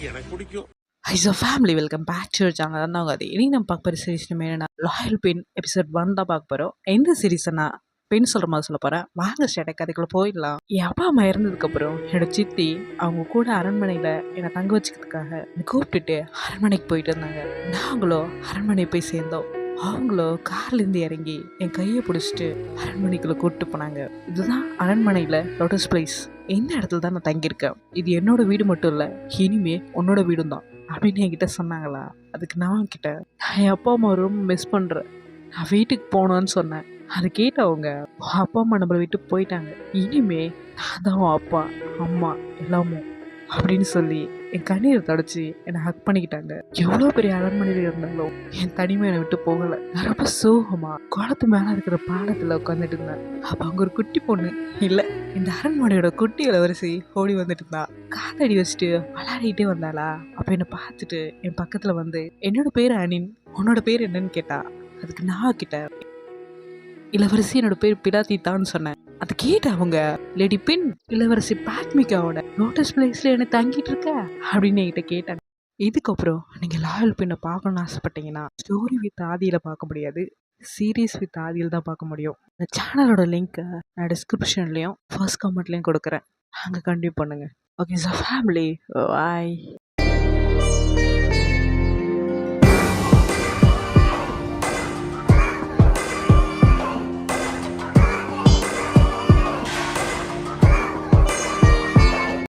எனக்கு பிடிக்கும். Hi so family welcome back to your channel. தான் அது இனி நம்ம பார்க்க போகிற சீரிஸ் நம்ம என்னன்னா லாயல் பெண் எபிசோட் 1 தான் பார்க்க போகிறோம். எந்த சீரிஸ் நான் பெண் சொல்கிற மாதிரி சொல்ல போகிறேன். வாங்க ஸ்டேட்டக் அதுக்குள்ளே போயிடலாம். என் அப்பா அம்மா இறந்ததுக்கப்புறம் என்னோட சித்தி அவங்க கூட அரண்மனையில் என்னை தங்க வச்சுக்கிறதுக்காக என்னை கூப்பிட்டுட்டு அரண்மனைக்கு போயிட்டு இருந்தாங்க. நாங்களும் அரண்மனை போய் சேர்ந்தோம். அவங்களோ கார்லேருந்து இறங்கி என் கையை பிடிச்சிட்டு அரண்மனைக்குள்ளே கூப்பிட்டு போனாங்க. இதுதான் அரண்மனையில் லோட்டஸ் பிளேஸ். இந்த இடத்துல தான் நான் தங்கியிருக்கேன். இது என்னோட வீடு மட்டும் இல்லை, இனிமே உன்னோட வீடும் தான் அப்படின்னு என்கிட்ட சொன்னாங்களா. அதுக்கு நான் கிட்ட நான் என் அப்பா அம்மா ரொம்ப மிஸ் பண்ணுறேன், நான் வீட்டுக்கு போகணுன்னு சொன்னேன். அது கேட்டவங்க அப்பா அம்மா நம்மளை விட்டு போயிட்டாங்க, இனிமே நான் தான் உன் அப்பா அம்மா எல்லாமும் அப்படின்னு சொல்லி என் கண்ணீரை தொடச்சி என்னை ஹக் பண்ணிக்கிட்டாங்க. எவ்வளோ பெரிய அரண்மனையில் இருந்தாலும் என் தனிமை என்னை விட்டு போகலை. நான் ரொம்ப சோகமா குளத்து மேலே இருக்கிற பாலத்தில் உட்காந்துட்டு இருந்தேன். அப்போ அங்கே ஒரு குட்டி பொண்ணு இல்லை, இந்த அரண்மனையோட குட்டி இளவரசி ஓடி வந்துட்டு இருந்தா. காத்தடி வச்சுட்டு விளையாடிட்டே வந்தாளா. அப்போ என்னை பார்த்துட்டு என் பக்கத்தில் வந்து என்னோட பேர் அனின், உன்னோட பேர் என்னன்னு கேட்டா. அதுக்கு நான் கிட்ட இளவரசி என்னோட பேர் பிடாத்தித்தான்னு சொன்னேன். அதை கேட்ட அவங்க லேடி பெண் இளவரசி பாத்மிகாவோட லோட்டஸ் பிளேஸ்ல என்ன தங்கிட்டு இருக்க அப்படின்னு என்கிட்ட கேட்டாங்க. இதுக்கப்புறம் நீங்க லாயல் பெண்ணை பார்க்கணும்னு ஆசைப்பட்டீங்கன்னா ஸ்டோரி வித் ஆதியில பார்க்க முடியாது, சீரீஸ் வித் ஆதியில் தான் பார்க்க முடியும். இந்த சேனலோட லிங்க்கை நான் டிஸ்கிரிப்ஷன்லையும் ஃபர்ஸ்ட் கமெண்ட்லையும் கொடுக்குறேன், அங்கே கண்டினியூ பண்ணுங்க. ஓகே சார் ஃபேமிலி, பாய்.